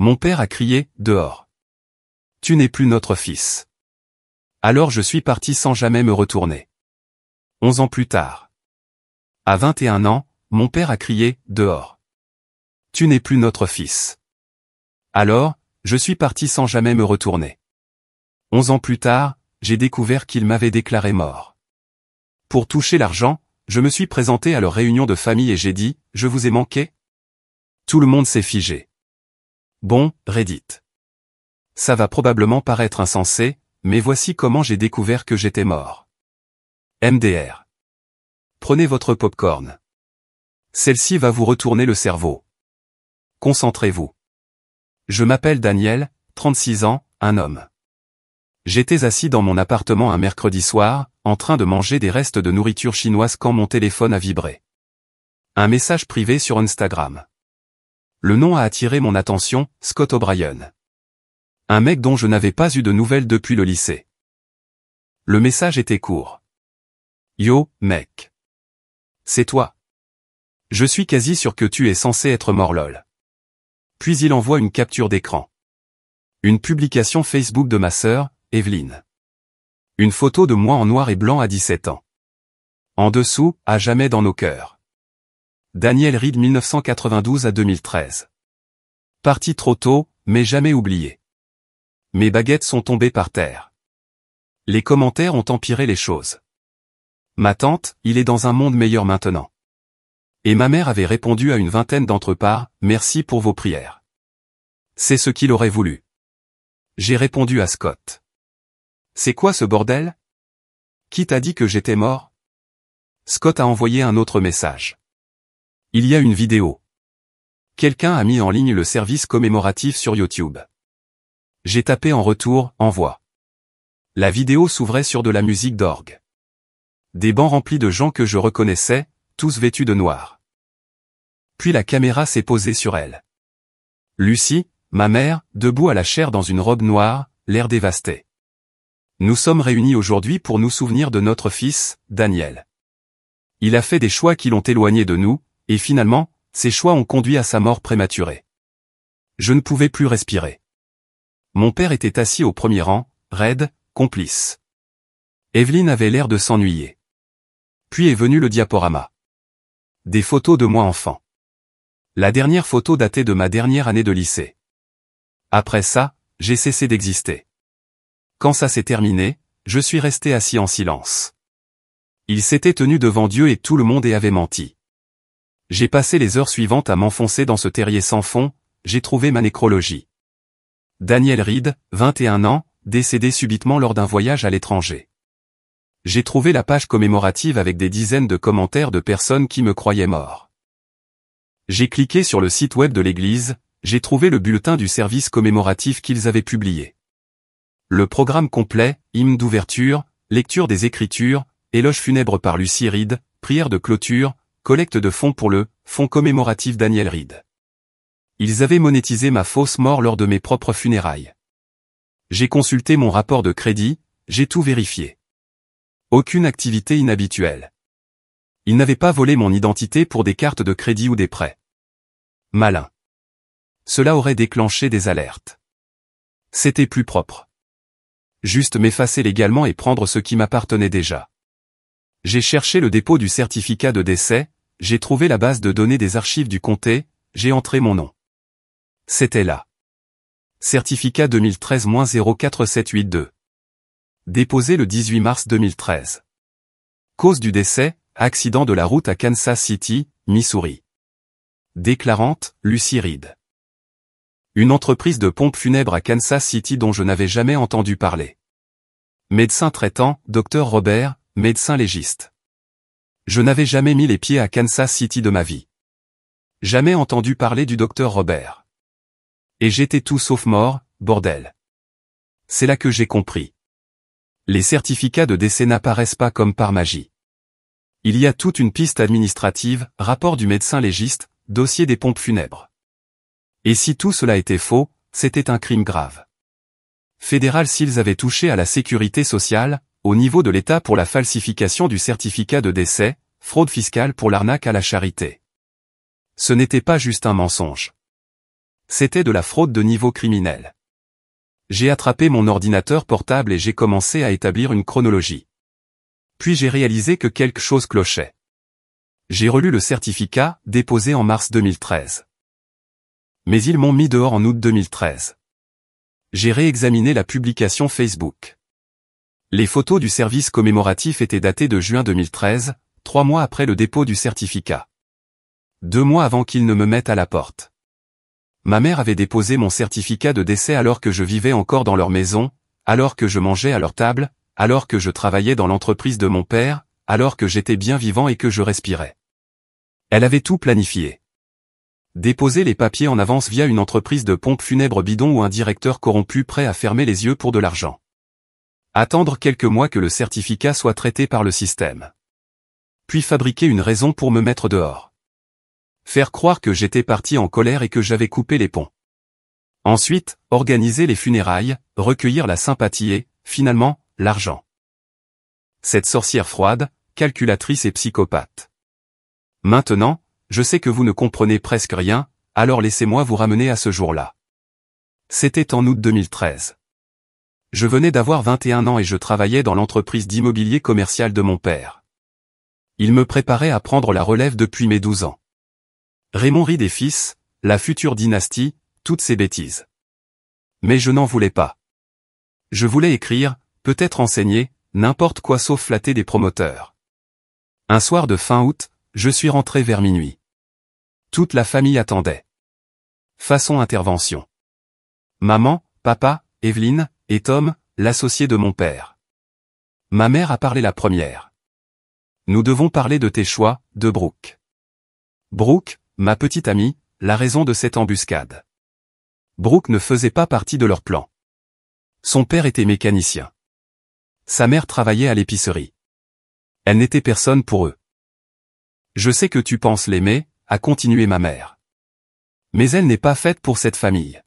Mon père a crié, dehors. Tu n'es plus notre fils. Alors je suis parti sans jamais me retourner. 11 ans plus tard. À 21 ans, mon père a crié, dehors. Tu n'es plus notre fils. Alors, je suis parti sans jamais me retourner. 11 ans plus tard, j'ai découvert qu'ils m'avaient déclaré mort. Pour toucher l'argent, je me suis présenté à leur réunion de famille et j'ai dit, je vous ai manqué? Tout le monde s'est figé. Bon, Reddit. Ça va probablement paraître insensé, mais voici comment j'ai découvert que j'étais mort. MDR. Prenez votre popcorn. Celle-ci va vous retourner le cerveau. Concentrez-vous. Je m'appelle Daniel, 36 ans, un homme. J'étais assis dans mon appartement un mercredi soir, en train de manger des restes de nourriture chinoise quand mon téléphone a vibré. Un message privé sur Instagram. Le nom a attiré mon attention, Scott O'Brien. Un mec dont je n'avais pas eu de nouvelles depuis le lycée. Le message était court. Yo, mec. C'est toi. Je suis quasi sûr que tu es censé être mort lol. Puis il envoie une capture d'écran. Une publication Facebook de ma sœur, Evelyne. Une photo de moi en noir et blanc à 17 ans. En dessous, à jamais dans nos cœurs. Daniel Reed 1992 à 2013. Parti trop tôt, mais jamais oublié. Mes baguettes sont tombées par terre. Les commentaires ont empiré les choses. Ma tante, il est dans un monde meilleur maintenant. Et ma mère avait répondu à une vingtaine d'entre eux par « Merci pour vos prières ». C'est ce qu'il aurait voulu. J'ai répondu à Scott. C'est quoi ce bordel? Qui t'a dit que j'étais mort? Scott a envoyé un autre message. Il y a une vidéo. Quelqu'un a mis en ligne le service commémoratif sur YouTube. J'ai tapé en retour, envoi. La vidéo s'ouvrait sur de la musique d'orgue. Des bancs remplis de gens que je reconnaissais, tous vêtus de noir. Puis la caméra s'est posée sur elle. Lucie, ma mère, debout à la chaire dans une robe noire, l'air dévasté. Nous sommes réunis aujourd'hui pour nous souvenir de notre fils, Daniel. Il a fait des choix qui l'ont éloigné de nous, et finalement, ces choix ont conduit à sa mort prématurée. Je ne pouvais plus respirer. Mon père était assis au premier rang, raide, complice. Evelyne avait l'air de s'ennuyer. Puis est venu le diaporama. Des photos de moi enfant. La dernière photo datait de ma dernière année de lycée. Après ça, j'ai cessé d'exister. Quand ça s'est terminé, je suis resté assis en silence. Il s'était tenu devant Dieu et tout le monde et avait menti. J'ai passé les heures suivantes à m'enfoncer dans ce terrier sans fond, j'ai trouvé ma nécrologie. Daniel Reed, 21 ans, décédé subitement lors d'un voyage à l'étranger. J'ai trouvé la page commémorative avec des dizaines de commentaires de personnes qui me croyaient mort. J'ai cliqué sur le site web de l'église, j'ai trouvé le bulletin du service commémoratif qu'ils avaient publié. Le programme complet, hymne d'ouverture, lecture des Écritures, éloge funèbre par Lucie Reed, prière de clôture, collecte de fonds pour le fonds commémoratif Daniel Reed. Ils avaient monétisé ma fausse mort lors de mes propres funérailles. J'ai consulté mon rapport de crédit, j'ai tout vérifié. Aucune activité inhabituelle. Ils n'avaient pas volé mon identité pour des cartes de crédit ou des prêts. Malin. Cela aurait déclenché des alertes. C'était plus propre. Juste m'effacer légalement et prendre ce qui m'appartenait déjà. J'ai cherché le dépôt du certificat de décès, j'ai trouvé la base de données des archives du comté, j'ai entré mon nom. C'était là. Certificat 2013-04782. Déposé le 18 mars 2013. Cause du décès, accident de la route à Kansas City, Missouri. Déclarante, Lucie Reed. Une entreprise de pompes funèbres à Kansas City dont je n'avais jamais entendu parler. Médecin traitant, Dr Robert, médecin légiste. Je n'avais jamais mis les pieds à Kansas City de ma vie. Jamais entendu parler du Dr Robert. Et j'étais tout sauf mort, bordel. C'est là que j'ai compris. Les certificats de décès n'apparaissent pas comme par magie. Il y a toute une piste administrative, rapport du médecin légiste, dossier des pompes funèbres. Et si tout cela était faux, c'était un crime grave. Fédéral s'ils avaient touché à la sécurité sociale, au niveau de l'État pour la falsification du certificat de décès, fraude fiscale pour l'arnaque à la charité. Ce n'était pas juste un mensonge. C'était de la fraude de niveau criminel. J'ai attrapé mon ordinateur portable et j'ai commencé à établir une chronologie. Puis j'ai réalisé que quelque chose clochait. J'ai relu le certificat, déposé en mars 2013. Mais ils m'ont mis dehors en août 2013. J'ai réexaminé la publication Facebook. Les photos du service commémoratif étaient datées de juin 2013, 3 mois après le dépôt du certificat. 2 mois avant qu'ils ne me mettent à la porte. Ma mère avait déposé mon certificat de décès alors que je vivais encore dans leur maison, alors que je mangeais à leur table, alors que je travaillais dans l'entreprise de mon père, alors que j'étais bien vivant et que je respirais. Elle avait tout planifié. Déposer les papiers en avance via une entreprise de pompes funèbres bidon ou un directeur corrompu prêt à fermer les yeux pour de l'argent. Attendre quelques mois que le certificat soit traité par le système. Puis fabriquer une raison pour me mettre dehors. Faire croire que j'étais parti en colère et que j'avais coupé les ponts. Ensuite, organiser les funérailles, recueillir la sympathie et, finalement, l'argent. Cette sorcière froide, calculatrice et psychopathe. Maintenant, je sais que vous ne comprenez presque rien, alors laissez-moi vous ramener à ce jour-là. C'était en août 2013. Je venais d'avoir 21 ans et je travaillais dans l'entreprise d'immobilier commercial de mon père. Il me préparait à prendre la relève depuis mes 12 ans. Raymond Ride et fils, la future dynastie, toutes ces bêtises. Mais je n'en voulais pas. Je voulais écrire, peut-être enseigner, n'importe quoi sauf flatter des promoteurs. Un soir de fin août, je suis rentré vers minuit. Toute la famille attendait. Façon intervention. Maman, papa, Evelyne, et Tom, l'associé de mon père. Ma mère a parlé la première. Nous devons parler de tes choix, de Brooke. Brooke, ma petite amie, la raison de cette embuscade. Brooke ne faisait pas partie de leur plan. Son père était mécanicien. Sa mère travaillait à l'épicerie. Elle n'était personne pour eux. Je sais que tu penses l'aimer, a continué ma mère. Mais elle n'est pas faite pour cette famille.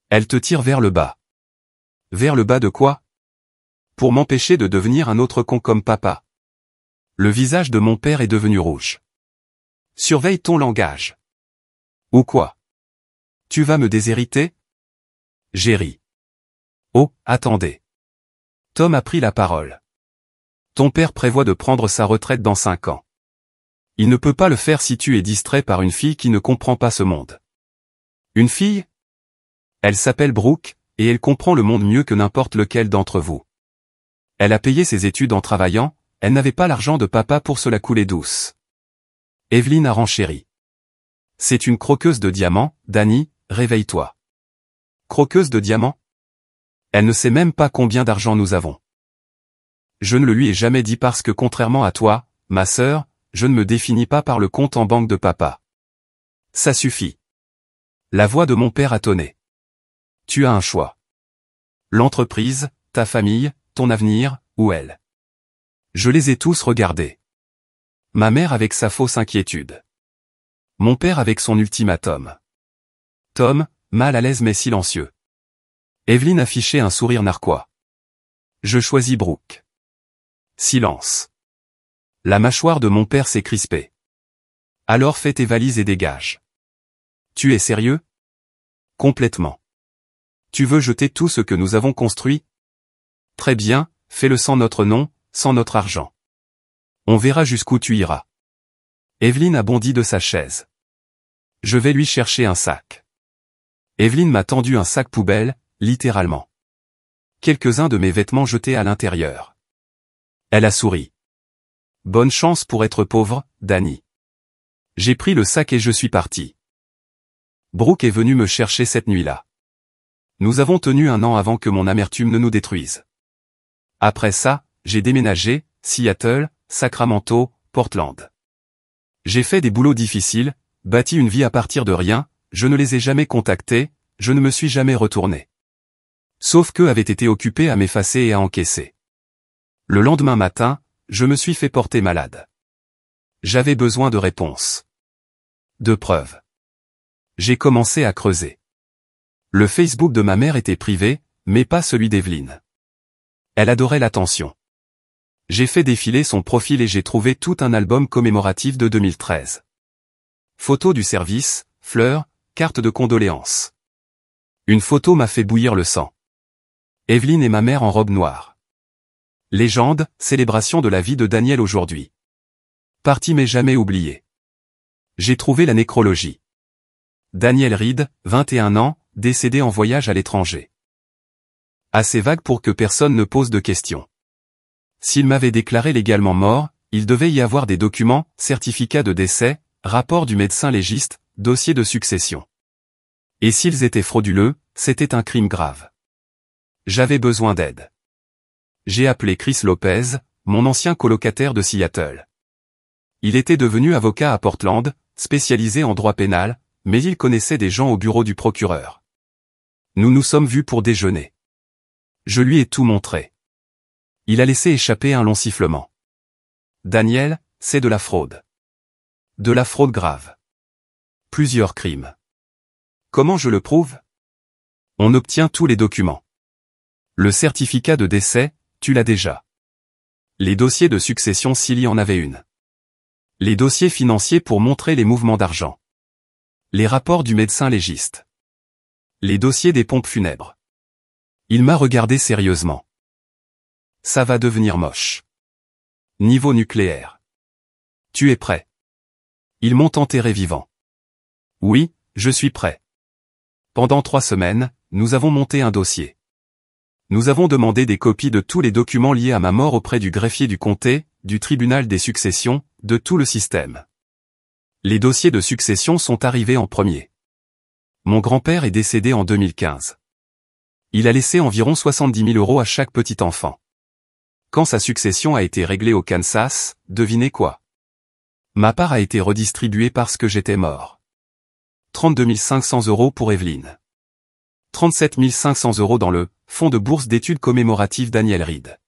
Elle te tire vers le bas. Vers le bas de quoi? Pour m'empêcher de devenir un autre con comme papa. Le visage de mon père est devenu rouge. Surveille ton langage. Ou quoi? Tu vas me déshériter? J'ai ri. Oh, attendez. Tom a pris la parole. Ton père prévoit de prendre sa retraite dans 5 ans. Il ne peut pas le faire si tu es distrait par une fille qui ne comprend pas ce monde. Une fille? Elle s'appelle Brooke, et elle comprend le monde mieux que n'importe lequel d'entre vous. Elle a payé ses études en travaillant, elle n'avait pas l'argent de papa pour se la couler douce. Evelyne a renchéri. C'est une croqueuse de diamants, Danny, réveille-toi. Croqueuse de diamants? Elle ne sait même pas combien d'argent nous avons. Je ne le lui ai jamais dit parce que contrairement à toi, ma sœur, je ne me définis pas par le compte en banque de papa. Ça suffit. La voix de mon père a tonné. Tu as un choix. L'entreprise, ta famille, ton avenir, ou elle. Je les ai tous regardés. Ma mère avec sa fausse inquiétude. Mon père avec son ultimatum. Tom, mal à l'aise mais silencieux. Evelyne affichait un sourire narquois. Je choisis Brooke. Silence. La mâchoire de mon père s'est crispée. Alors fais tes valises et dégage. Tu es sérieux? Complètement. Tu veux jeter tout ce que nous avons construit? Très bien, fais-le sans notre nom, sans notre argent. On verra jusqu'où tu iras. Evelyne a bondi de sa chaise. Je vais lui chercher un sac. Evelyne m'a tendu un sac poubelle, littéralement. Quelques-uns de mes vêtements jetés à l'intérieur. Elle a souri. Bonne chance pour être pauvre, Danny. J'ai pris le sac et je suis parti. Brooke est venu me chercher cette nuit-là. Nous avons tenu 1 an avant que mon amertume ne nous détruise. Après ça, j'ai déménagé, Seattle, Sacramento, Portland. J'ai fait des boulots difficiles, bâti une vie à partir de rien, je ne les ai jamais contactés, je ne me suis jamais retourné. Sauf qu'eux avaient été occupés à m'effacer et à encaisser. Le lendemain matin, je me suis fait porter malade. J'avais besoin de réponses. De preuves. J'ai commencé à creuser. Le Facebook de ma mère était privé, mais pas celui d'Evelyne. Elle adorait l'attention. J'ai fait défiler son profil et j'ai trouvé tout un album commémoratif de 2013. Photos du service, fleurs, carte de condoléances. Une photo m'a fait bouillir le sang. Evelyne et ma mère en robe noire. Légende, célébration de la vie de Daniel aujourd'hui. Parti mais jamais oublié. J'ai trouvé la nécrologie. Daniel Reed, 21 ans, décédé en voyage à l'étranger. Assez vague pour que personne ne pose de questions. S'il m'avait déclaré légalement mort, il devait y avoir des documents, certificat de décès, rapport du médecin légiste, dossier de succession. Et s'ils étaient frauduleux, c'était un crime grave. J'avais besoin d'aide. J'ai appelé Chris Lopez, mon ancien colocataire de Seattle. Il était devenu avocat à Portland, spécialisé en droit pénal, mais il connaissait des gens au bureau du procureur. Nous nous sommes vus pour déjeuner. Je lui ai tout montré. Il a laissé échapper un long sifflement. Daniel, c'est de la fraude. De la fraude grave. Plusieurs crimes. Comment je le prouve? On obtient tous les documents. Le certificat de décès, tu l'as déjà. Les dossiers de succession s'il y en avait une. Les dossiers financiers pour montrer les mouvements d'argent. Les rapports du médecin légiste. Les dossiers des pompes funèbres. Il m'a regardé sérieusement. Ça va devenir moche. Niveau nucléaire. Tu es prêt? Ils m'ont enterré vivant. Oui, je suis prêt. Pendant 3 semaines, nous avons monté un dossier. Nous avons demandé des copies de tous les documents liés à ma mort auprès du greffier du comté, du tribunal des successions, de tout le système. Les dossiers de succession sont arrivés en premier. Mon grand-père est décédé en 2015. Il a laissé environ 70 000 € à chaque petit enfant. Quand sa succession a été réglée au Kansas, devinez quoi? Ma part a été redistribuée parce que j'étais mort. 32 500 € pour Evelyne. 37 500 € dans le Fonds de bourse d'études commémoratives Daniel Reed.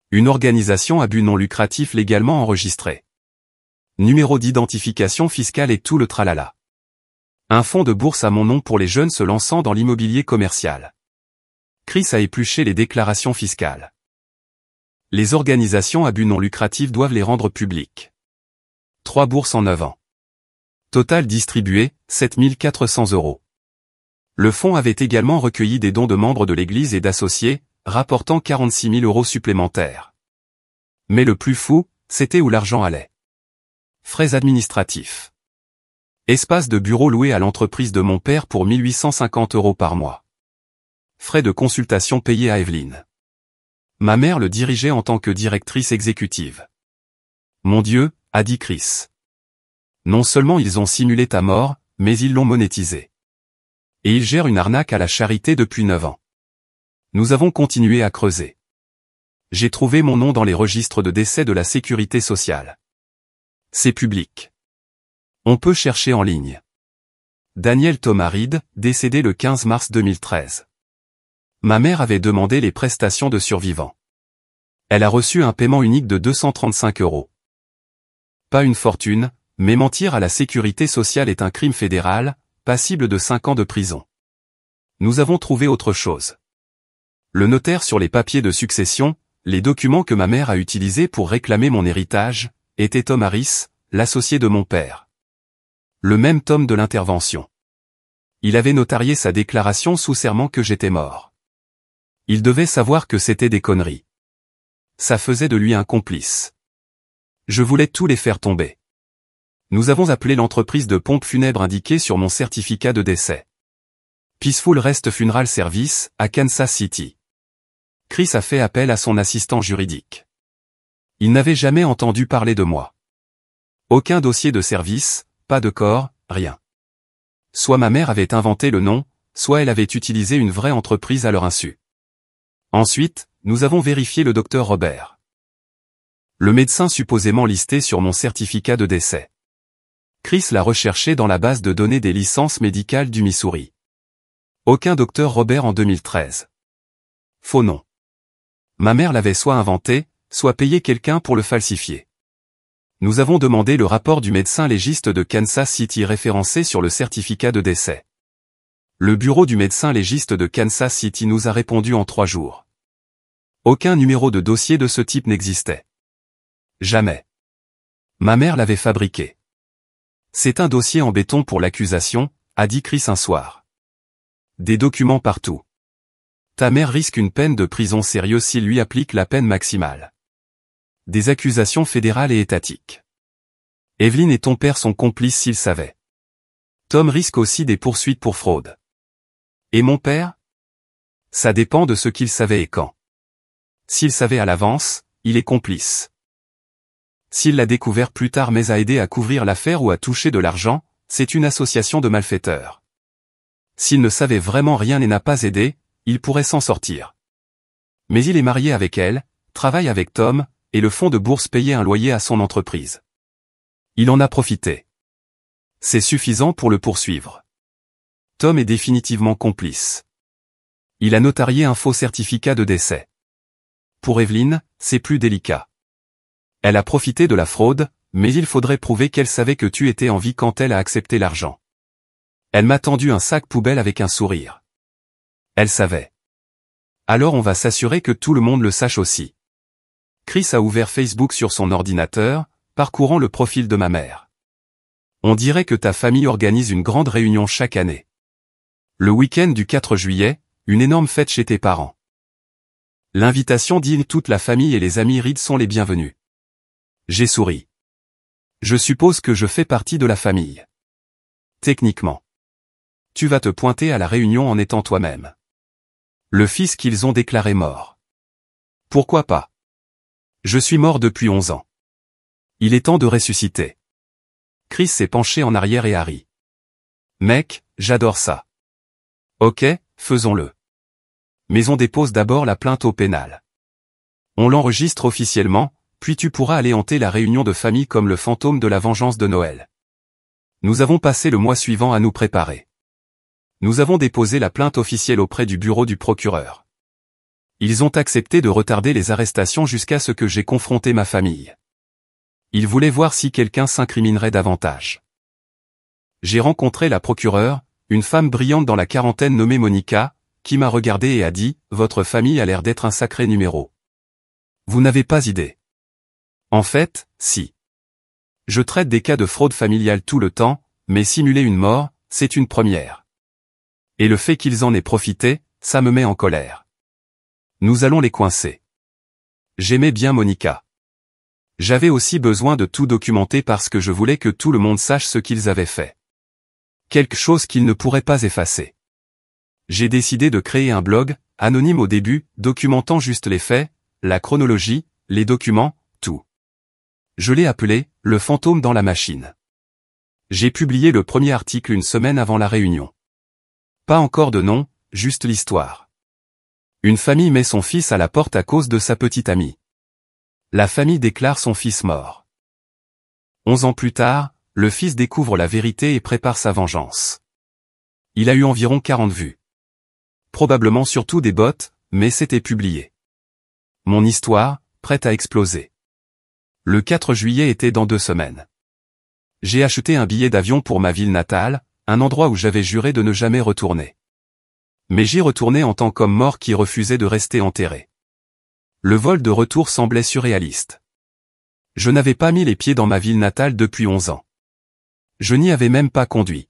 Une organisation à but non lucratif légalement enregistrée. Numéro d'identification fiscale et tout le tralala. Un fonds de bourse à mon nom pour les jeunes se lançant dans l'immobilier commercial. Chris a épluché les déclarations fiscales. Les organisations à but non lucratif doivent les rendre publiques. 3 bourses en 9 ans. Total distribué, 7 400 €. Le fonds avait également recueilli des dons de membres de l'Église et d'associés, rapportant 46 000 € supplémentaires. Mais le plus fou, c'était où l'argent allait. Frais administratifs. Espace de bureau loué à l'entreprise de mon père pour 1 850 € par mois. Frais de consultation payés à Evelyne. Ma mère le dirigeait en tant que directrice exécutive. Mon Dieu, a dit Chris. Non seulement ils ont simulé ta mort, mais ils l'ont monétisé. Et ils gèrent une arnaque à la charité depuis 9 ans. Nous avons continué à creuser. J'ai trouvé mon nom dans les registres de décès de la sécurité sociale. C'est public. On peut chercher en ligne. Daniel Thomas Reed, décédé le 15 mars 2013. Ma mère avait demandé les prestations de survivant. Elle a reçu un paiement unique de 235 €. Pas une fortune, mais mentir à la sécurité sociale est un crime fédéral, passible de 5 ans de prison. Nous avons trouvé autre chose. Le notaire sur les papiers de succession, les documents que ma mère a utilisés pour réclamer mon héritage, était Tom Harris, l'associé de mon père. Le même Tom de l'intervention. Il avait notarié sa déclaration sous serment que j'étais mort. Il devait savoir que c'était des conneries. Ça faisait de lui un complice. Je voulais tous les faire tomber. Nous avons appelé l'entreprise de pompes funèbres indiquée sur mon certificat de décès. Peaceful Rest Funeral Service, à Kansas City. Chris a fait appel à son assistant juridique. Il n'avait jamais entendu parler de moi. Aucun dossier de service, pas de corps, rien. Soit ma mère avait inventé le nom, soit elle avait utilisé une vraie entreprise à leur insu. Ensuite, nous avons vérifié le docteur Robert. Le médecin supposément listé sur mon certificat de décès. Chris l'a recherché dans la base de données des licences médicales du Missouri. Aucun docteur Robert en 2013. Faux nom. Ma mère l'avait soit inventé, soit payé quelqu'un pour le falsifier. Nous avons demandé le rapport du médecin légiste de Kansas City référencé sur le certificat de décès. Le bureau du médecin légiste de Kansas City nous a répondu en 3 jours. Aucun numéro de dossier de ce type n'existait. Jamais. Ma mère l'avait fabriqué. C'est un dossier en béton pour l'accusation, a dit Chris un soir. Des documents partout. Ta mère risque une peine de prison sérieuse s'il lui applique la peine maximale. Des accusations fédérales et étatiques. Evelyn et ton père sont complices s'ils savaient. Tom risque aussi des poursuites pour fraude. Et mon père? Ça dépend de ce qu'il savait et quand. S'il savait à l'avance, il est complice. S'il l'a découvert plus tard mais a aidé à couvrir l'affaire ou à toucher de l'argent, c'est une association de malfaiteurs. S'il ne savait vraiment rien et n'a pas aidé, il pourrait s'en sortir. Mais il est marié avec elle, travaille avec Tom, et le fonds de bourse payait un loyer à son entreprise. Il en a profité. C'est suffisant pour le poursuivre. Tom est définitivement complice. Il a notarié un faux certificat de décès. Pour Evelyn, c'est plus délicat. Elle a profité de la fraude, mais il faudrait prouver qu'elle savait que tu étais en vie quand elle a accepté l'argent. Elle m'a tendu un sac poubelle avec un sourire. Elle savait. Alors on va s'assurer que tout le monde le sache aussi. Chris a ouvert Facebook sur son ordinateur, parcourant le profil de ma mère. On dirait que ta famille organise une grande réunion chaque année. Le week-end du 4 juillet, une énorme fête chez tes parents. L'invitation dit toute la famille et les amis Reed sont les bienvenus. J'ai souri. Je suppose que je fais partie de la famille. Techniquement. Tu vas te pointer à la réunion en étant toi-même. Le fils qu'ils ont déclaré mort. Pourquoi pas? Je suis mort depuis 11 ans. Il est temps de ressusciter. Chris s'est penché en arrière et a ri. Mec, j'adore ça. Ok, faisons-le. Mais on dépose d'abord la plainte au pénal. On l'enregistre officiellement, puis tu pourras aller hanter la réunion de famille comme le fantôme de la vengeance de Noël. Nous avons passé le mois suivant à nous préparer. Nous avons déposé la plainte officielle auprès du bureau du procureur. Ils ont accepté de retarder les arrestations jusqu'à ce que j'ai confronté ma famille. Ils voulaient voir si quelqu'un s'incriminerait davantage. J'ai rencontré la procureure, une femme brillante dans la quarantaine nommée Monica, qui m'a regardé et a dit « Votre famille a l'air d'être un sacré numéro. Vous n'avez pas idée. » En fait, si. Je traite des cas de fraude familiale tout le temps, mais simuler une mort, c'est une première. Et le fait qu'ils en aient profité, ça me met en colère. Nous allons les coincer. J'aimais bien Monica. J'avais aussi besoin de tout documenter parce que je voulais que tout le monde sache ce qu'ils avaient fait. Quelque chose qu'ils ne pourraient pas effacer. J'ai décidé de créer un blog, anonyme au début, documentant juste les faits, la chronologie, les documents, tout. Je l'ai appelé « Le fantôme dans la machine ». J'ai publié le premier article une semaine avant la réunion. Pas encore de nom, juste l'histoire. Une famille met son fils à la porte à cause de sa petite amie. La famille déclare son fils mort. 11 ans plus tard, le fils découvre la vérité et prépare sa vengeance. Il a eu environ 40 vues. Probablement surtout des bots, mais c'était publié. Mon histoire, prête à exploser. Le 4 juillet était dans 2 semaines. J'ai acheté un billet d'avion pour ma ville natale, un endroit où j'avais juré de ne jamais retourner. Mais j'y retournais en tant qu'homme mort qui refusait de rester enterré. Le vol de retour semblait surréaliste. Je n'avais pas mis les pieds dans ma ville natale depuis 11 ans. Je n'y avais même pas conduit.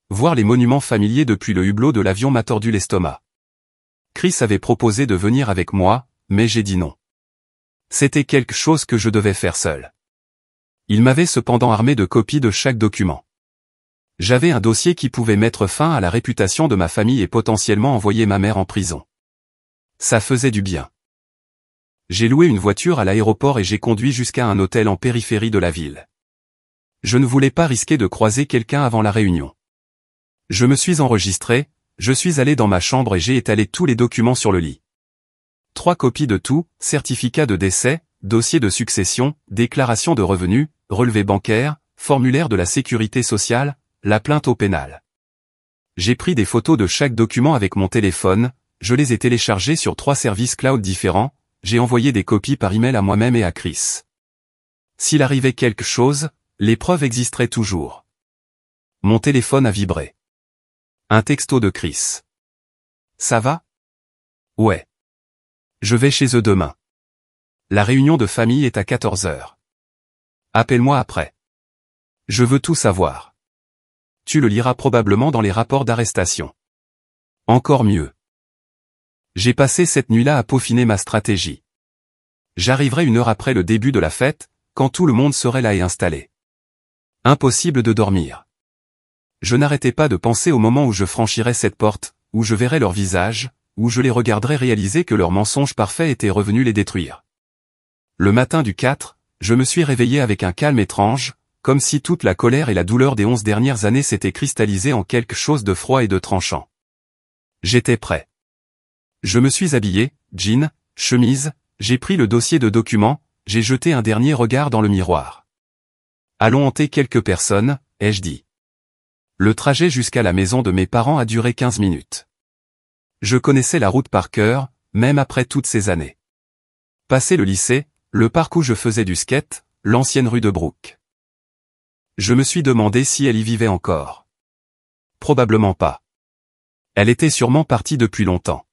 Voir les monuments familiers depuis le hublot de l'avion m'a tordu l'estomac. Chris avait proposé de venir avec moi, mais j'ai dit non. C'était quelque chose que je devais faire seul. Il m'avait cependant armé de copies de chaque document. J'avais un dossier qui pouvait mettre fin à la réputation de ma famille et potentiellement envoyer ma mère en prison. Ça faisait du bien. J'ai loué une voiture à l'aéroport et j'ai conduit jusqu'à un hôtel en périphérie de la ville. Je ne voulais pas risquer de croiser quelqu'un avant la réunion. Je me suis enregistré, je suis allé dans ma chambre et j'ai étalé tous les documents sur le lit. 3 copies de tout, certificat de décès, dossier de succession, déclaration de revenus, relevé bancaire, formulaire de la sécurité sociale, la plainte au pénal. J'ai pris des photos de chaque document avec mon téléphone, je les ai téléchargés sur 3 services cloud différents, j'ai envoyé des copies par email à moi-même et à Chris. S'il arrivait quelque chose, les preuves existeraient toujours. Mon téléphone a vibré. Un texto de Chris. Ça va? Ouais. Je vais chez eux demain. La réunion de famille est à 14 h. Appelle-moi après. Je veux tout savoir. tu le liras probablement dans les rapports d'arrestation. Encore mieux. J'ai passé cette nuit-là à peaufiner ma stratégie. J'arriverai 1 heure après le début de la fête, quand tout le monde serait là et installé. Impossible de dormir. Je n'arrêtais pas de penser au moment où je franchirais cette porte, où je verrais leur visage, où je les regarderais réaliser que leur mensonge parfait était revenu les détruire. Le matin du 4, je me suis réveillé avec un calme étrange, comme si toute la colère et la douleur des 11 dernières années s'étaient cristallisées en quelque chose de froid et de tranchant. J'étais prêt. Je me suis habillé, jean, chemise, j'ai pris le dossier de documents, j'ai jeté un dernier regard dans le miroir. Allons hanter quelques personnes, ai-je dit. Le trajet jusqu'à la maison de mes parents a duré 15 minutes. Je connaissais la route par cœur, même après toutes ces années. Passé le lycée, le parc où je faisais du skate, l'ancienne rue de Brook. Je me suis demandé si elle y vivait encore. Probablement pas. Elle était sûrement partie depuis longtemps.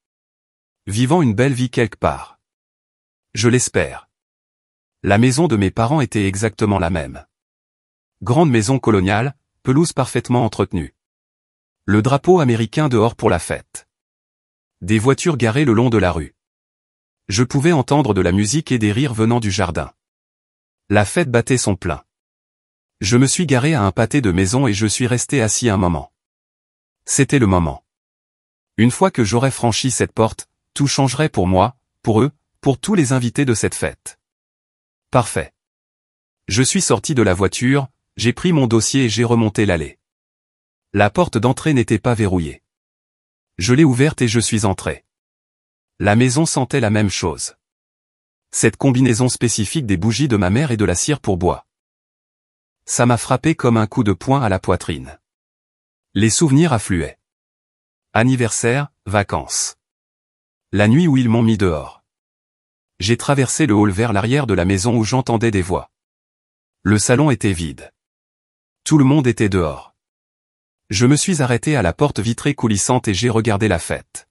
Vivant une belle vie quelque part. Je l'espère. La maison de mes parents était exactement la même. Grande maison coloniale, pelouse parfaitement entretenue. Le drapeau américain dehors pour la fête. Des voitures garées le long de la rue. Je pouvais entendre de la musique et des rires venant du jardin. La fête battait son plein. Je me suis garé à un pâté de maison et je suis resté assis un moment. C'était le moment. Une fois que j'aurais franchi cette porte, tout changerait pour moi, pour eux, pour tous les invités de cette fête. Parfait. Je suis sorti de la voiture, j'ai pris mon dossier et j'ai remonté l'allée. La porte d'entrée n'était pas verrouillée. Je l'ai ouverte et je suis entré. La maison sentait la même chose. Cette combinaison spécifique des bougies de ma mère et de la cire pour bois. Ça m'a frappé comme un coup de poing à la poitrine. Les souvenirs affluaient. Anniversaire, vacances. La nuit où ils m'ont mis dehors. J'ai traversé le hall vers l'arrière de la maison où j'entendais des voix. Le salon était vide. Tout le monde était dehors. Je me suis arrêté à la porte vitrée coulissante et j'ai regardé la fête.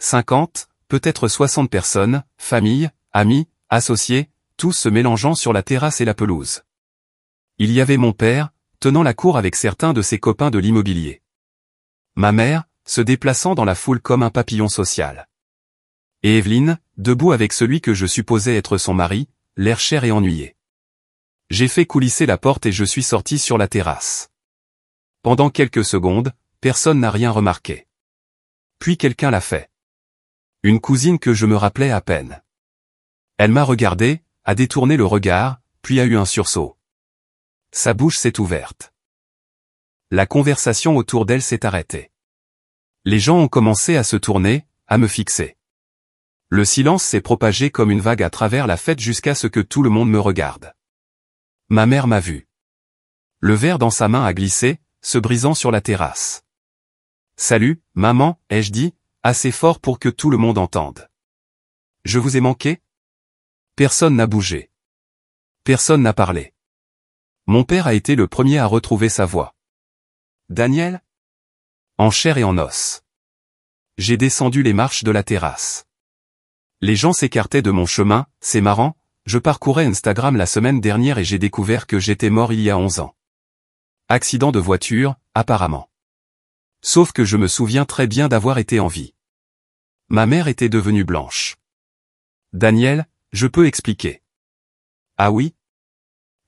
50, peut-être 60 personnes, familles, amis, associés, tous se mélangeant sur la terrasse et la pelouse. Il y avait mon père, tenant la cour avec certains de ses copains de l'immobilier. Ma mère, se déplaçant dans la foule comme un papillon social. Et Evelyne, debout avec celui que je supposais être son mari, l'air cher et ennuyé. J'ai fait coulisser la porte et je suis sorti sur la terrasse. Pendant quelques secondes, personne n'a rien remarqué. Puis quelqu'un l'a fait. Une cousine que je me rappelais à peine. Elle m'a regardé, a détourné le regard, puis a eu un sursaut. Sa bouche s'est ouverte. La conversation autour d'elle s'est arrêtée. Les gens ont commencé à se tourner, à me fixer. Le silence s'est propagé comme une vague à travers la fête jusqu'à ce que tout le monde me regarde. Ma mère m'a vu. Le verre dans sa main a glissé, se brisant sur la terrasse. « Salut, maman » ai-je dit, assez fort pour que tout le monde entende. « Je vous ai manqué » Personne n'a bougé. Personne n'a parlé. Mon père a été le premier à retrouver sa voix. « Daniel ?» En chair et en os. J'ai descendu les marches de la terrasse. Les gens s'écartaient de mon chemin, c'est marrant, je parcourais Instagram la semaine dernière et j'ai découvert que j'étais mort il y a 11 ans. Accident de voiture, apparemment. Sauf que je me souviens très bien d'avoir été en vie. Ma mère était devenue blanche. Daniel, je peux expliquer. Ah oui?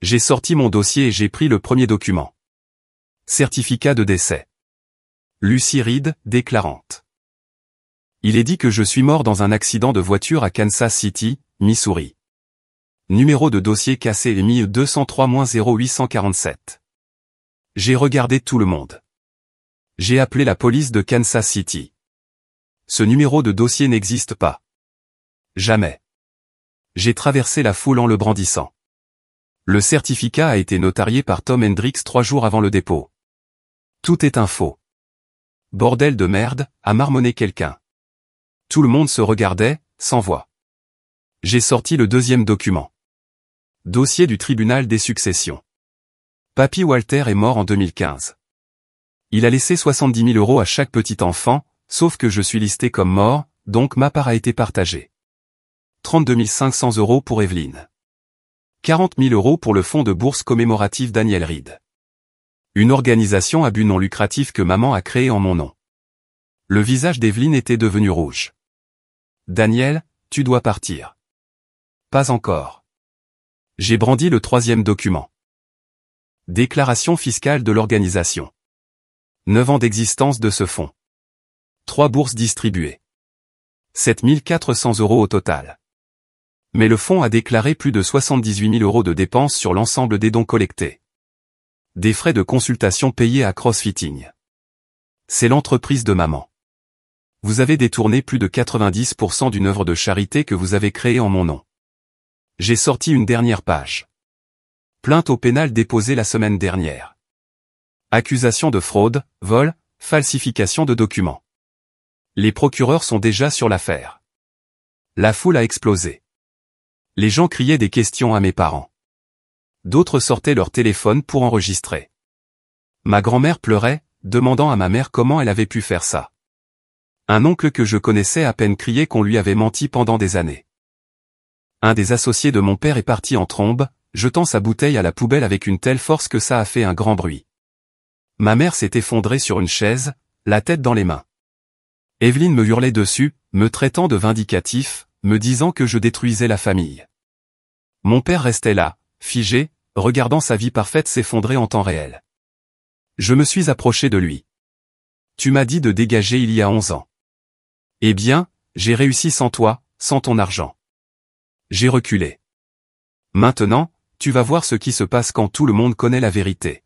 J'ai sorti mon dossier et j'ai pris le premier document. Certificat de décès. Lucy Reed, déclarante. Il est dit que je suis mort dans un accident de voiture à Kansas City, Missouri. Numéro de dossier cassé MI 203-0847. J'ai regardé tout le monde. J'ai appelé la police de Kansas City. Ce numéro de dossier n'existe pas. Jamais. J'ai traversé la foule en le brandissant. Le certificat a été notarié par Tom Hendricks 3 jours avant le dépôt. Tout est un faux. Bordel de merde, a marmonné quelqu'un. Tout le monde se regardait, sans voix. J'ai sorti le deuxième document. Dossier du tribunal des successions. Papy Walter est mort en 2015. Il a laissé 70 000 € à chaque petit enfant, sauf que je suis listé comme mort, donc ma part a été partagée. 32 500 € pour Evelyne. 40 000 € pour le fonds de bourse commémoratif Daniel Reed. Une organisation à but non lucratif que maman a créée en mon nom. Le visage d'Evelyne était devenu rouge. Daniel, tu dois partir. Pas encore. J'ai brandi le 3e document. Déclaration fiscale de l'organisation. 9 ans d'existence de ce fonds. 3 bourses distribuées. 7 400 € au total. Mais le fonds a déclaré plus de 78 000 € de dépenses sur l'ensemble des dons collectés. Des frais de consultation payés à CrossFitting. C'est l'entreprise de maman. Vous avez détourné plus de 90% d'une œuvre de charité que vous avez créée en mon nom. J'ai sorti une dernière page. Plainte au pénal déposée la semaine dernière. Accusation de fraude, vol, falsification de documents. Les procureurs sont déjà sur l'affaire. La foule a explosé. Les gens criaient des questions à mes parents. D'autres sortaient leur téléphone pour enregistrer. Ma grand-mère pleurait, demandant à ma mère comment elle avait pu faire ça. Un oncle que je connaissais à peine criait qu'on lui avait menti pendant des années. Un des associés de mon père est parti en trombe, jetant sa bouteille à la poubelle avec une telle force que ça a fait un grand bruit. Ma mère s'est effondrée sur une chaise, la tête dans les mains. Evelyne me hurlait dessus, me traitant de vindicatif, me disant que je détruisais la famille. Mon père restait là, figé, regardant sa vie parfaite s'effondrer en temps réel. Je me suis approché de lui. Tu m'as dit de dégager il y a 11 ans. Eh bien, j'ai réussi sans toi, sans ton argent. J'ai reculé. Maintenant, tu vas voir ce qui se passe quand tout le monde connaît la vérité.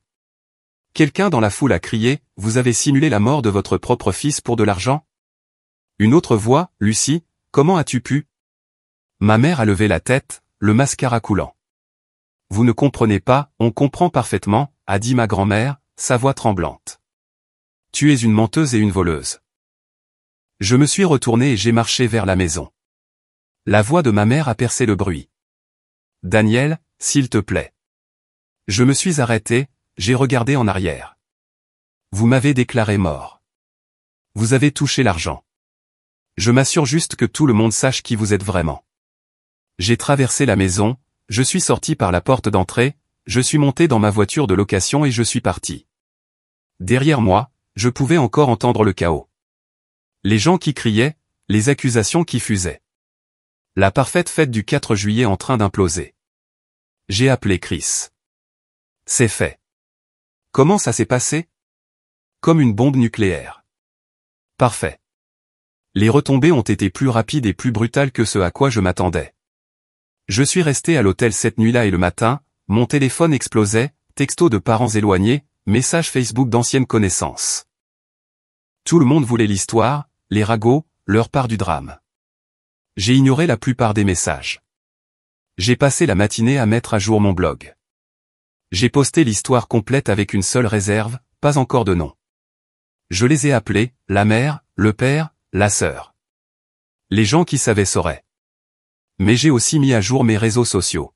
Quelqu'un dans la foule a crié, vous avez simulé la mort de votre propre fils pour de l'argent? Une autre voix, Lucie, comment as-tu pu? Ma mère a levé la tête, le mascara coulant. Vous ne comprenez pas, on comprend parfaitement, a dit ma grand-mère, sa voix tremblante. Tu es une menteuse et une voleuse. Je me suis retourné et j'ai marché vers la maison. La voix de ma mère a percé le bruit. Daniel, s'il te plaît. Je me suis arrêté, j'ai regardé en arrière. Vous m'avez déclaré mort. Vous avez touché l'argent. Je m'assure juste que tout le monde sache qui vous êtes vraiment. J'ai traversé la maison, je suis sorti par la porte d'entrée, je suis monté dans ma voiture de location et je suis parti. Derrière moi, je pouvais encore entendre le chaos. Les gens qui criaient, les accusations qui fusaient. La parfaite fête du 4 juillet en train d'imploser. J'ai appelé Chris. C'est fait. Comment ça s'est passé? Comme une bombe nucléaire. Parfait. Les retombées ont été plus rapides et plus brutales que ce à quoi je m'attendais. Je suis resté à l'hôtel cette nuit-là et le matin, mon téléphone explosait, textos de parents éloignés, messages Facebook d'anciennes connaissances. Tout le monde voulait l'histoire, les ragots, leur part du drame. J'ai ignoré la plupart des messages. J'ai passé la matinée à mettre à jour mon blog. J'ai posté l'histoire complète avec une seule réserve, pas encore de nom. Je les ai appelés, la mère, le père, la sœur. Les gens qui savaient sauraient. Mais j'ai aussi mis à jour mes réseaux sociaux.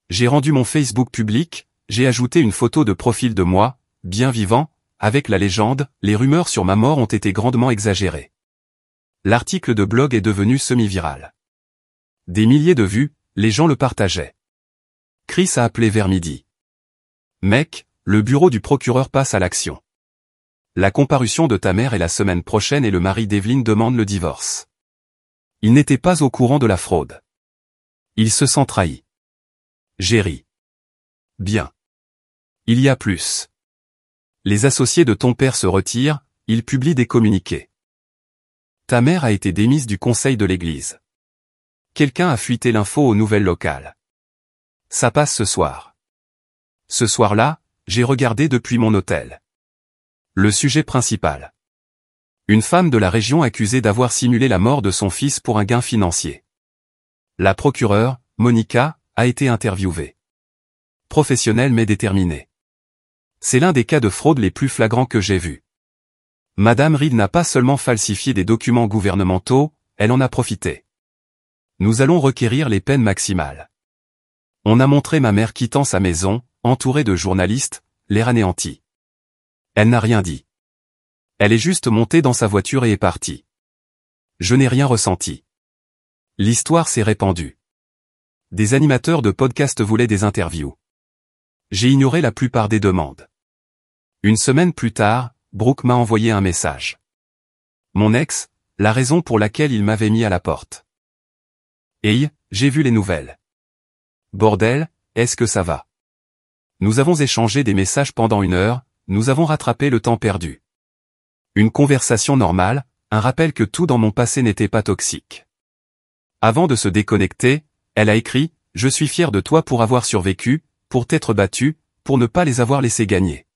J'ai rendu mon Facebook public, j'ai ajouté une photo de profil de moi, bien vivant, avec la légende, les rumeurs sur ma mort ont été grandement exagérées. L'article de blog est devenu semi-viral. Des milliers de vues, les gens le partageaient. Chris a appelé vers midi. Mec, le bureau du procureur passe à l'action. La comparution de ta mère est la semaine prochaine et le mari d'Evelyne demande le divorce. Il n'était pas au courant de la fraude. Il se sent trahi. J'ai ri. Bien. Il y a plus. Les associés de ton père se retirent, ils publient des communiqués. Ta mère a été démise du conseil de l'église. Quelqu'un a fuité l'info aux nouvelles locales. Ça passe ce soir. Ce soir-là, j'ai regardé depuis mon hôtel. Le sujet principal. Une femme de la région accusée d'avoir simulé la mort de son fils pour un gain financier. La procureure, Monica, a été interviewée. Professionnelle mais déterminée. C'est l'un des cas de fraude les plus flagrants que j'ai vus. Madame Reed n'a pas seulement falsifié des documents gouvernementaux, elle en a profité. Nous allons requérir les peines maximales. On a montré ma mère quittant sa maison, entourée de journalistes, l'air anéanti. Elle n'a rien dit. Elle est juste montée dans sa voiture et est partie. Je n'ai rien ressenti. L'histoire s'est répandue. Des animateurs de podcast voulaient des interviews. J'ai ignoré la plupart des demandes. Une semaine plus tard, Brooke m'a envoyé un message. Mon ex, la raison pour laquelle il m'avait mis à la porte. Hey, j'ai vu les nouvelles. Bordel, est-ce que ça va? Nous avons échangé des messages pendant 1 heure, nous avons rattrapé le temps perdu. Une conversation normale, un rappel que tout dans mon passé n'était pas toxique. Avant de se déconnecter, elle a écrit « Je suis fier de toi pour avoir survécu, pour t'être battu, pour ne pas les avoir laissés gagner. »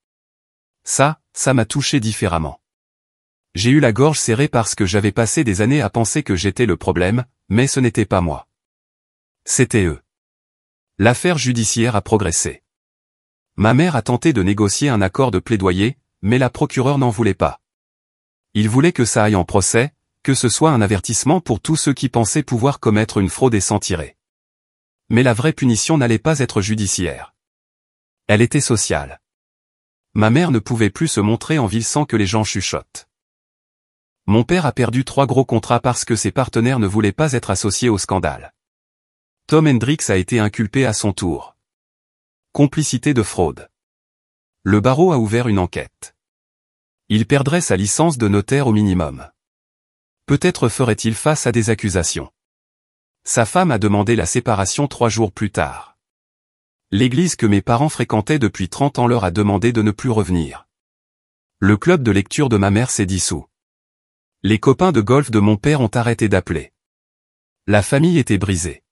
Ça m'a touché différemment. J'ai eu la gorge serrée parce que j'avais passé des années à penser que j'étais le problème, mais ce n'était pas moi. C'était eux. L'affaire judiciaire a progressé. Ma mère a tenté de négocier un accord de plaidoyer, mais la procureure n'en voulait pas. Il voulait que ça aille en procès, que ce soit un avertissement pour tous ceux qui pensaient pouvoir commettre une fraude et s'en tirer. Mais la vraie punition n'allait pas être judiciaire. Elle était sociale. Ma mère ne pouvait plus se montrer en ville sans que les gens chuchotent. Mon père a perdu 3 gros contrats parce que ses partenaires ne voulaient pas être associés au scandale. Tom Hendricks a été inculpé à son tour. Complicité de fraude. Le barreau a ouvert une enquête. Il perdrait sa licence de notaire au minimum. Peut-être ferait-il face à des accusations. Sa femme a demandé la séparation 3 jours plus tard. L'église que mes parents fréquentaient depuis 30 ans leur a demandé de ne plus revenir. Le club de lecture de ma mère s'est dissous. Les copains de golf de mon père ont arrêté d'appeler. La famille était brisée.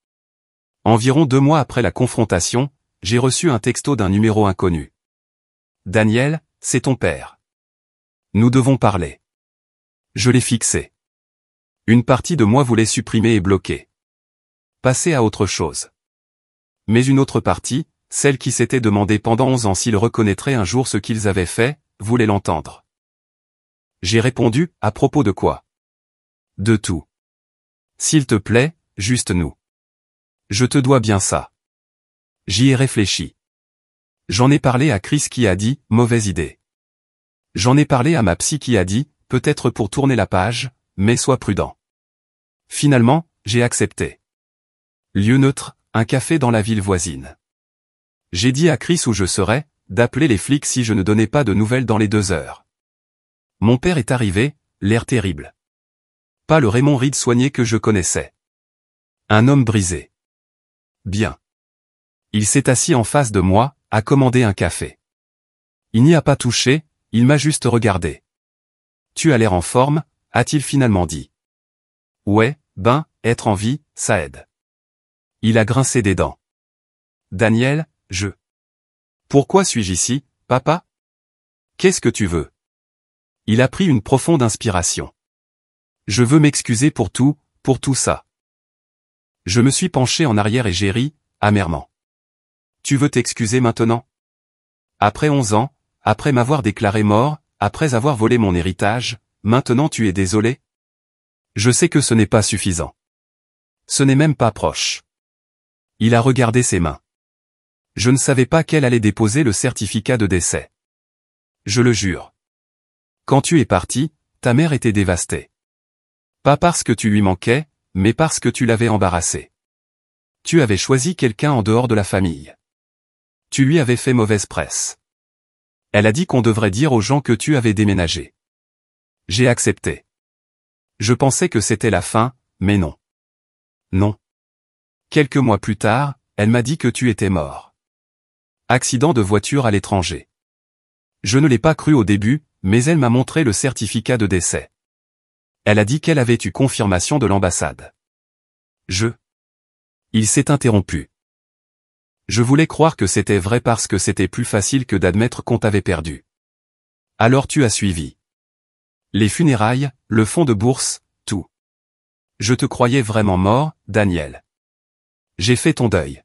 Environ 2 mois après la confrontation, j'ai reçu un texto d'un numéro inconnu. Daniel, c'est ton père. Nous devons parler. Je l'ai fixé. Une partie de moi voulait supprimer et bloquer. Passer à autre chose. Mais une autre partie, celle qui s'était demandé pendant 11 ans s'ils reconnaîtraient un jour ce qu'ils avaient fait, voulait l'entendre. J'ai répondu, à propos de quoi? De tout. S'il te plaît, juste nous. Je te dois bien ça. J'y ai réfléchi. J'en ai parlé à Chris qui a dit, mauvaise idée. J'en ai parlé à ma psy qui a dit, peut-être pour tourner la page, mais sois prudent. Finalement, j'ai accepté. Lieu neutre, un café dans la ville voisine. J'ai dit à Chris où je serais, d'appeler les flics si je ne donnais pas de nouvelles dans les 2 heures. Mon père est arrivé, l'air terrible. Pas le Raymond Reed soigné que je connaissais. Un homme brisé. Bien. Il s'est assis en face de moi, a commandé un café. Il n'y a pas touché, il m'a juste regardé. Tu as l'air en forme, a-t-il finalement dit. Ouais, être en vie, ça aide. Il a grincé des dents. Daniel, Pourquoi suis-je ici, papa? Qu'est-ce que tu veux? Il a pris une profonde inspiration. Je veux m'excuser pour tout ça. Je me suis penché en arrière et j'ai ri, amèrement. Tu veux t'excuser maintenant? Après 11 ans, après m'avoir déclaré mort, après avoir volé mon héritage, maintenant tu es désolé? Je sais que ce n'est pas suffisant. Ce n'est même pas proche. Il a regardé ses mains. Je ne savais pas qu'elle allait déposer le certificat de décès. Je le jure. Quand tu es parti, ta mère était dévastée. Pas parce que tu lui manquais, mais parce que tu l'avais embarrassée. Tu avais choisi quelqu'un en dehors de la famille. Tu lui avais fait mauvaise presse. Elle a dit qu'on devrait dire aux gens que tu avais déménagé. J'ai accepté. Je pensais que c'était la fin, mais non. Non. Quelques mois plus tard, elle m'a dit que tu étais mort. Accident de voiture à l'étranger. Je ne l'ai pas cru au début, mais elle m'a montré le certificat de décès. Elle a dit qu'elle avait eu confirmation de l'ambassade. Il s'est interrompu. Je voulais croire que c'était vrai parce que c'était plus facile que d'admettre qu'on t'avait perdu. Alors tu as suivi. Les funérailles, le fonds de bourse, tout. Je te croyais vraiment mort, Daniel. J'ai fait ton deuil.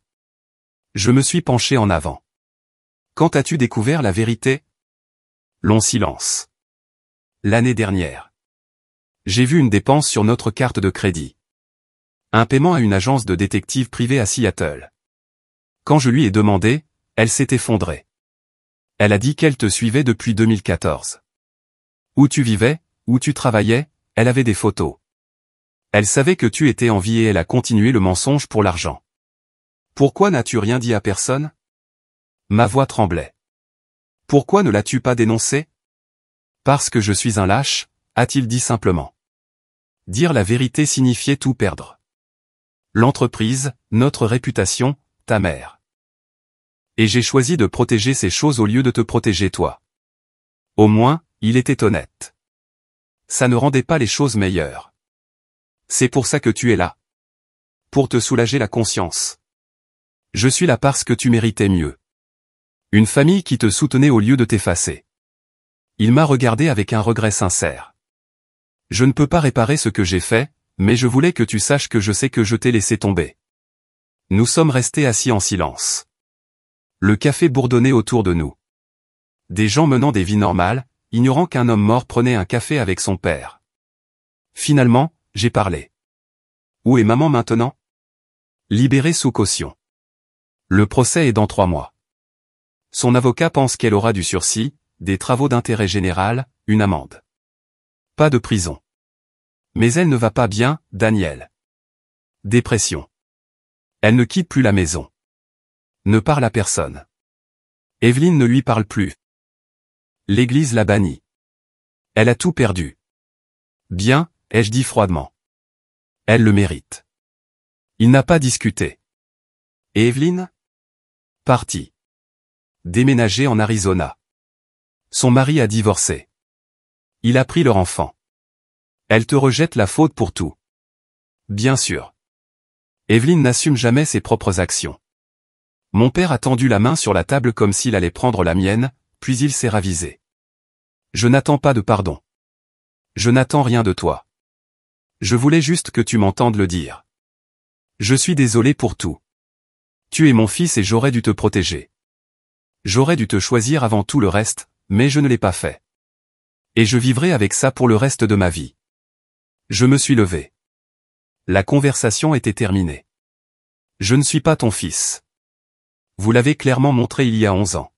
Je me suis penché en avant. Quand as-tu découvert la vérité? Long silence. L'année dernière. J'ai vu une dépense sur notre carte de crédit. Un paiement à une agence de détective privée à Seattle. Quand je lui ai demandé, elle s'est effondrée. Elle a dit qu'elle te suivait depuis 2014. Où tu vivais, où tu travaillais, elle avait des photos. Elle savait que tu étais en vie et elle a continué le mensonge pour l'argent. Pourquoi n'as-tu rien dit à personne? Ma voix tremblait. Pourquoi ne l'as-tu pas dénoncé? Parce que je suis un lâche, a-t-il dit simplement. Dire la vérité signifiait tout perdre. L'entreprise, notre réputation, ta mère. Et j'ai choisi de protéger ces choses au lieu de te protéger toi. Au moins, il était honnête. Ça ne rendait pas les choses meilleures. C'est pour ça que tu es là. Pour te soulager la conscience. Je suis là parce que tu méritais mieux. Une famille qui te soutenait au lieu de t'effacer. Il m'a regardé avec un regret sincère. Je ne peux pas réparer ce que j'ai fait, mais je voulais que tu saches que je sais que je t'ai laissé tomber. Nous sommes restés assis en silence. Le café bourdonnait autour de nous. Des gens menant des vies normales, ignorant qu'un homme mort prenait un café avec son père. Finalement, j'ai parlé. Où est maman maintenant? Libérée sous caution. Le procès est dans 3 mois. Son avocat pense qu'elle aura du sursis, des travaux d'intérêt général, une amende. Pas de prison. Mais elle ne va pas bien, Daniel. Dépression. Elle ne quitte plus la maison. Ne parle à personne. Evelyne ne lui parle plus. L'église l'a bannie. Elle a tout perdu. Bien, ai-je dit froidement. Elle le mérite. Il n'a pas discuté. Et Evelyne? Partie. Déménager en Arizona. Son mari a divorcé. Il a pris leur enfant. Elle te rejette la faute pour tout. Bien sûr. Evelyne n'assume jamais ses propres actions. Mon père a tendu la main sur la table comme s'il allait prendre la mienne, puis il s'est ravisé. Je n'attends pas de pardon. Je n'attends rien de toi. Je voulais juste que tu m'entendes le dire. Je suis désolé pour tout. Tu es mon fils et j'aurais dû te protéger. J'aurais dû te choisir avant tout le reste, mais je ne l'ai pas fait. Et je vivrai avec ça pour le reste de ma vie. Je me suis levé. La conversation était terminée. Je ne suis pas ton fils. Vous l'avez clairement montré il y a 11 ans.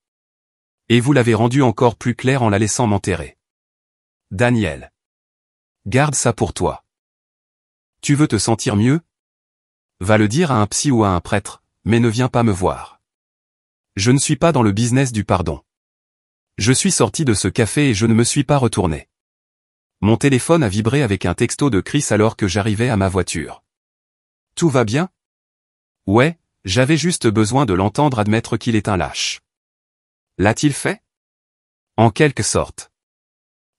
Et vous l'avez rendu encore plus clair en la laissant m'enterrer. Daniel. Garde ça pour toi. Tu veux te sentir mieux? Va le dire à un psy ou à un prêtre, mais ne viens pas me voir. Je ne suis pas dans le business du pardon. Je suis sorti de ce café et je ne me suis pas retourné. Mon téléphone a vibré avec un texto de Chris alors que j'arrivais à ma voiture. Tout va bien? Ouais, j'avais juste besoin de l'entendre admettre qu'il est un lâche. L'a-t-il fait? En quelque sorte.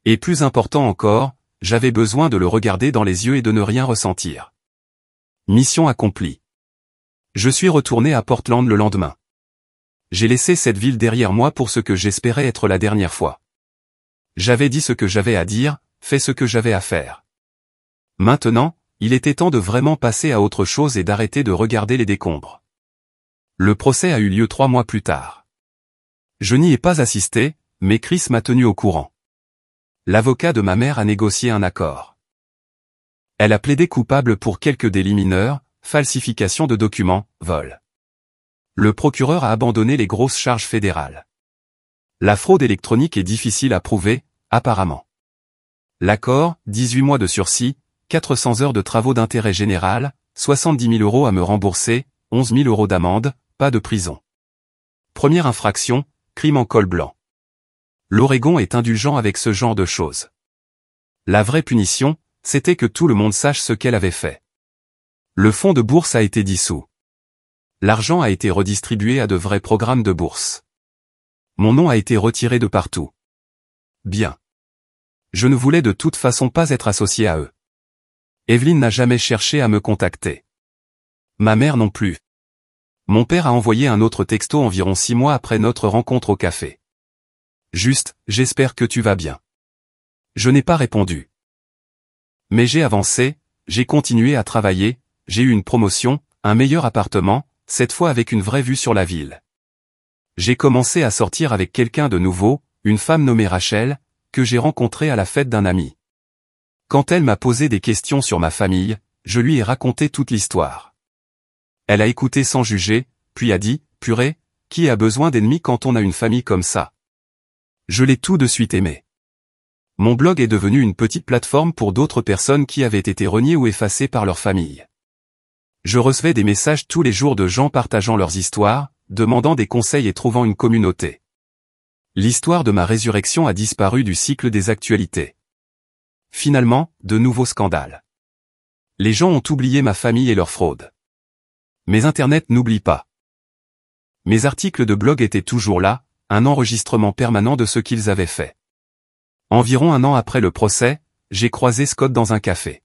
Et plus important encore, j'avais besoin de le regarder dans les yeux et de ne rien ressentir. Mission accomplie. Je suis retourné à Portland le lendemain. J'ai laissé cette ville derrière moi pour ce que j'espérais être la dernière fois. J'avais dit ce que j'avais à dire, fait ce que j'avais à faire. Maintenant, il était temps de vraiment passer à autre chose et d'arrêter de regarder les décombres. Le procès a eu lieu 3 mois plus tard. Je n'y ai pas assisté, mais Chris m'a tenu au courant. L'avocat de ma mère a négocié un accord. Elle a plaidé coupable pour quelques délits mineurs, falsification de documents, vol. Le procureur a abandonné les grosses charges fédérales. La fraude électronique est difficile à prouver, apparemment. L'accord, 18 mois de sursis, 400 heures de travaux d'intérêt général, 70 000 € à me rembourser, 11 000 € d'amende, pas de prison. Première infraction, crime en col blanc. L'Oregon est indulgent avec ce genre de choses. La vraie punition, c'était que tout le monde sache ce qu'elle avait fait. Le fonds de bourse a été dissous. L'argent a été redistribué à de vrais programmes de bourse. Mon nom a été retiré de partout. Bien. Je ne voulais de toute façon pas être associé à eux. Evelyne n'a jamais cherché à me contacter. Ma mère non plus. Mon père a envoyé un autre texto environ 6 mois après notre rencontre au café. Juste, j'espère que tu vas bien. Je n'ai pas répondu. Mais j'ai avancé, j'ai continué à travailler, j'ai eu une promotion, un meilleur appartement, cette fois avec une vraie vue sur la ville. J'ai commencé à sortir avec quelqu'un de nouveau, une femme nommée Rachel, que j'ai rencontrée à la fête d'un ami. Quand elle m'a posé des questions sur ma famille, je lui ai raconté toute l'histoire. Elle a écouté sans juger, puis a dit, « Purée, qui a besoin d'ennemis quand on a une famille comme ça ?» Je l'ai tout de suite aimé. Mon blog est devenu une petite plateforme pour d'autres personnes qui avaient été reniées ou effacées par leur famille. Je recevais des messages tous les jours de gens partageant leurs histoires, demandant des conseils et trouvant une communauté. L'histoire de ma résurrection a disparu du cycle des actualités. Finalement, de nouveaux scandales. Les gens ont oublié ma famille et leurs fraudes. Mais Internet n'oublie pas. Mes articles de blog étaient toujours là, un enregistrement permanent de ce qu'ils avaient fait. Environ un an après le procès, j'ai croisé Scott dans un café.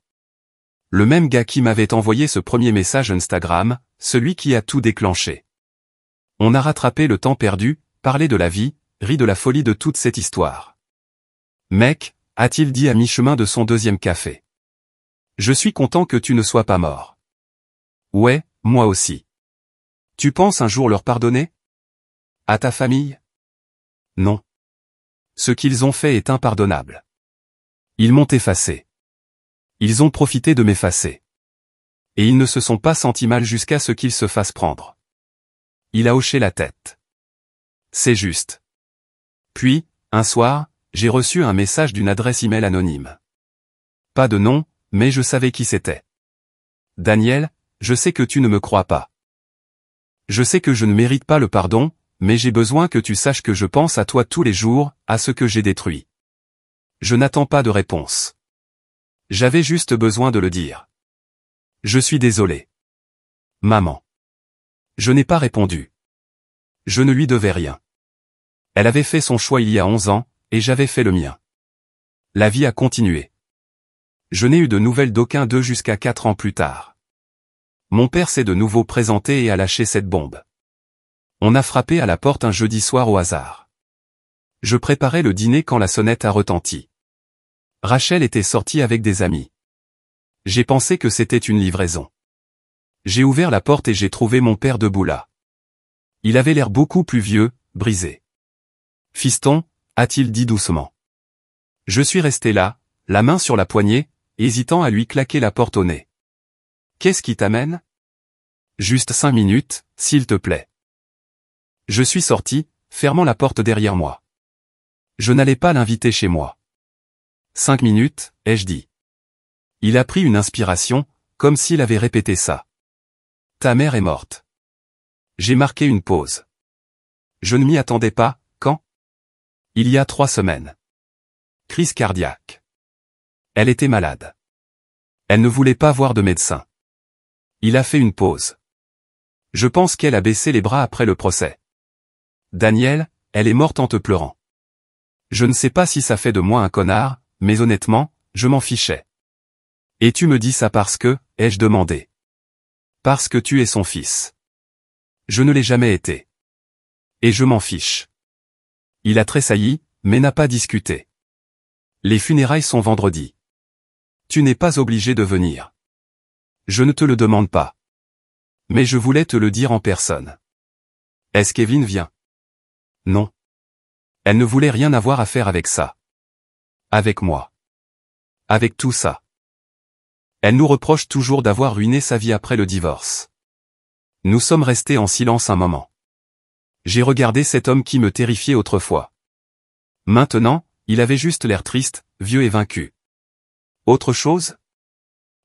Le même gars qui m'avait envoyé ce premier message Instagram, celui qui a tout déclenché. On a rattrapé le temps perdu, parlé de la vie, ri de la folie de toute cette histoire. Mec, a-t-il dit à mi-chemin de son deuxième café. Je suis content que tu ne sois pas mort. Ouais, moi aussi. Tu penses un jour leur pardonner? À ta famille? Non. Ce qu'ils ont fait est impardonnable. Ils m'ont effacé. Ils ont profité de m'effacer. Et ils ne se sont pas sentis mal jusqu'à ce qu'ils se fassent prendre. Il a hoché la tête. C'est juste. Puis, un soir, j'ai reçu un message d'une adresse email anonyme. Pas de nom, mais je savais qui c'était. Daniel, je sais que tu ne me crois pas. Je sais que je ne mérite pas le pardon, mais j'ai besoin que tu saches que je pense à toi tous les jours, à ce que j'ai détruit. Je n'attends pas de réponse. J'avais juste besoin de le dire. Je suis désolé. Maman. Je n'ai pas répondu. Je ne lui devais rien. Elle avait fait son choix il y a 11 ans, et j'avais fait le mien. La vie a continué. Je n'ai eu de nouvelles d'aucun d'eux jusqu'à 4 ans plus tard. Mon père s'est de nouveau présenté et a lâché cette bombe. On a frappé à la porte un jeudi soir au hasard. Je préparais le dîner quand la sonnette a retenti. Rachel était sortie avec des amis. J'ai pensé que c'était une livraison. J'ai ouvert la porte et j'ai trouvé mon père debout là. Il avait l'air beaucoup plus vieux, brisé. Fiston, a-t-il dit doucement. Je suis resté là, la main sur la poignée, hésitant à lui claquer la porte au nez. Qu'est-ce qui t'amène? Juste 5 minutes, s'il te plaît. Je suis sorti, fermant la porte derrière moi. Je n'allais pas l'inviter chez moi. 5 minutes, ai-je dit. Il a pris une inspiration, comme s'il avait répété ça. Ta mère est morte. J'ai marqué une pause. Je ne m'y attendais pas, quand? Il y a 3 semaines. Crise cardiaque. Elle était malade. Elle ne voulait pas voir de médecin. Il a fait une pause. Je pense qu'elle a baissé les bras après le procès. Daniel, elle est morte en te pleurant. Je ne sais pas si ça fait de moi un connard, mais honnêtement, je m'en fichais. Et tu me dis ça parce que, ai-je demandé. Parce que tu es son fils. Je ne l'ai jamais été. Et je m'en fiche. Il a tressailli, mais n'a pas discuté. Les funérailles sont vendredi. Tu n'es pas obligé de venir. Je ne te le demande pas. Mais je voulais te le dire en personne. Est-ce qu'Evelyne vient? Non. Elle ne voulait rien avoir à faire avec ça. Avec moi. Avec tout ça. Elle nous reproche toujours d'avoir ruiné sa vie après le divorce. Nous sommes restés en silence un moment. J'ai regardé cet homme qui me terrifiait autrefois. Maintenant, il avait juste l'air triste, vieux et vaincu. Autre chose?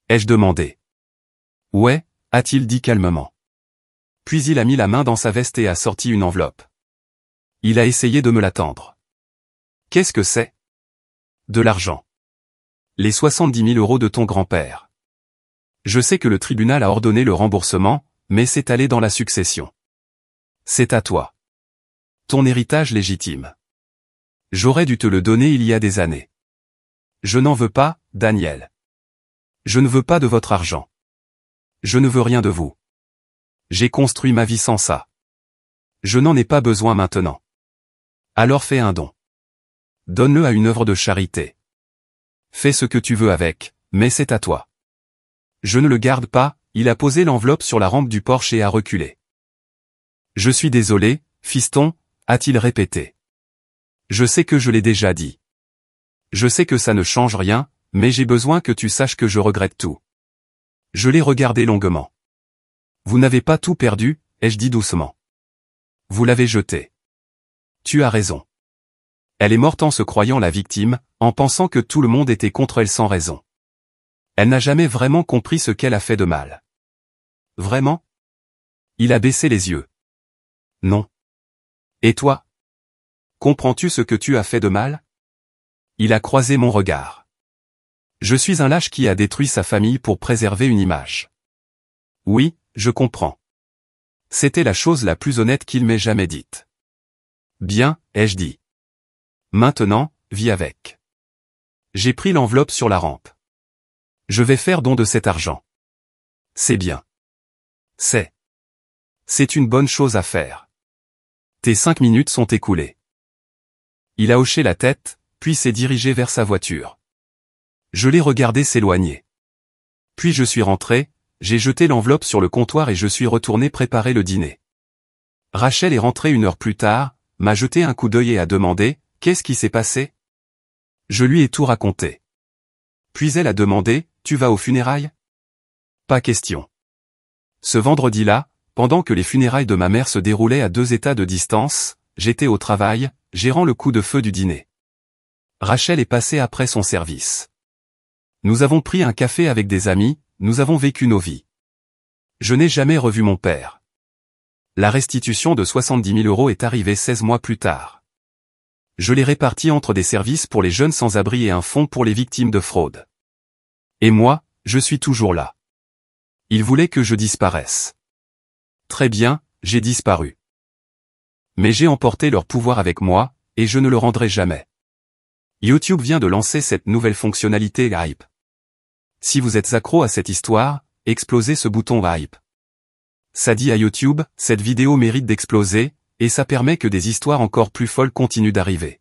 Ai-je demandé. Ouais, a-t-il dit calmement. Puis il a mis la main dans sa veste et a sorti une enveloppe. Il a essayé de me la tendre. Qu'est-ce que c'est? De l'argent. Les 70 000 € de ton grand-père. Je sais que le tribunal a ordonné le remboursement, mais c'est allé dans la succession. C'est à toi. Ton héritage légitime. J'aurais dû te le donner il y a des années. Je n'en veux pas, Daniel. Je ne veux pas de votre argent. Je ne veux rien de vous. J'ai construit ma vie sans ça. Je n'en ai pas besoin maintenant. Alors fais un don. Donne-le à une œuvre de charité. Fais ce que tu veux avec, mais c'est à toi. Je ne le garde pas, il a posé l'enveloppe sur la rampe du Porsche et a reculé. Je suis désolé, fiston, a-t-il répété. Je sais que je l'ai déjà dit. Je sais que ça ne change rien, mais j'ai besoin que tu saches que je regrette tout. Je l'ai regardé longuement. Vous n'avez pas tout perdu, ai-je dit doucement. Vous l'avez jeté. Tu as raison. Elle est morte en se croyant la victime, en pensant que tout le monde était contre elle sans raison. Elle n'a jamais vraiment compris ce qu'elle a fait de mal. Vraiment? Il a baissé les yeux. Non. Et toi? Comprends-tu ce que tu as fait de mal? Il a croisé mon regard. Je suis un lâche qui a détruit sa famille pour préserver une image. Oui, je comprends. C'était la chose la plus honnête qu'il m'ait jamais dite. Bien, ai-je dit. Maintenant, vis avec. J'ai pris l'enveloppe sur la rampe. Je vais faire don de cet argent. C'est bien. C'est une bonne chose à faire. Tes 5 minutes sont écoulées. Il a hoché la tête, puis s'est dirigé vers sa voiture. Je l'ai regardé s'éloigner. Puis je suis rentré, j'ai jeté l'enveloppe sur le comptoir et je suis retourné préparer le dîner. Rachel est rentrée 1 heure plus tard, m'a jeté un coup d'œil et a demandé « Qu'est-ce qui s'est passé ?» Je lui ai tout raconté. Puis elle a demandé « Tu vas aux funérailles ?» Pas question. Ce vendredi-là, pendant que les funérailles de ma mère se déroulaient à 2 états de distance, j'étais au travail, gérant le coup de feu du dîner. Rachel est passée après son service. Nous avons pris un café avec des amis, nous avons vécu nos vies. Je n'ai jamais revu mon père. La restitution de 70 000 € est arrivée 16 mois plus tard. Je l'ai répartie entre des services pour les jeunes sans-abri et un fonds pour les victimes de fraude. Et moi, je suis toujours là. Ils voulaient que je disparaisse. Très bien, j'ai disparu. Mais j'ai emporté leur pouvoir avec moi, et je ne le rendrai jamais. YouTube vient de lancer cette nouvelle fonctionnalité Hype. Si vous êtes accro à cette histoire, explosez ce bouton Hype. Ça dit à YouTube, cette vidéo mérite d'exploser, et ça permet que des histoires encore plus folles continuent d'arriver.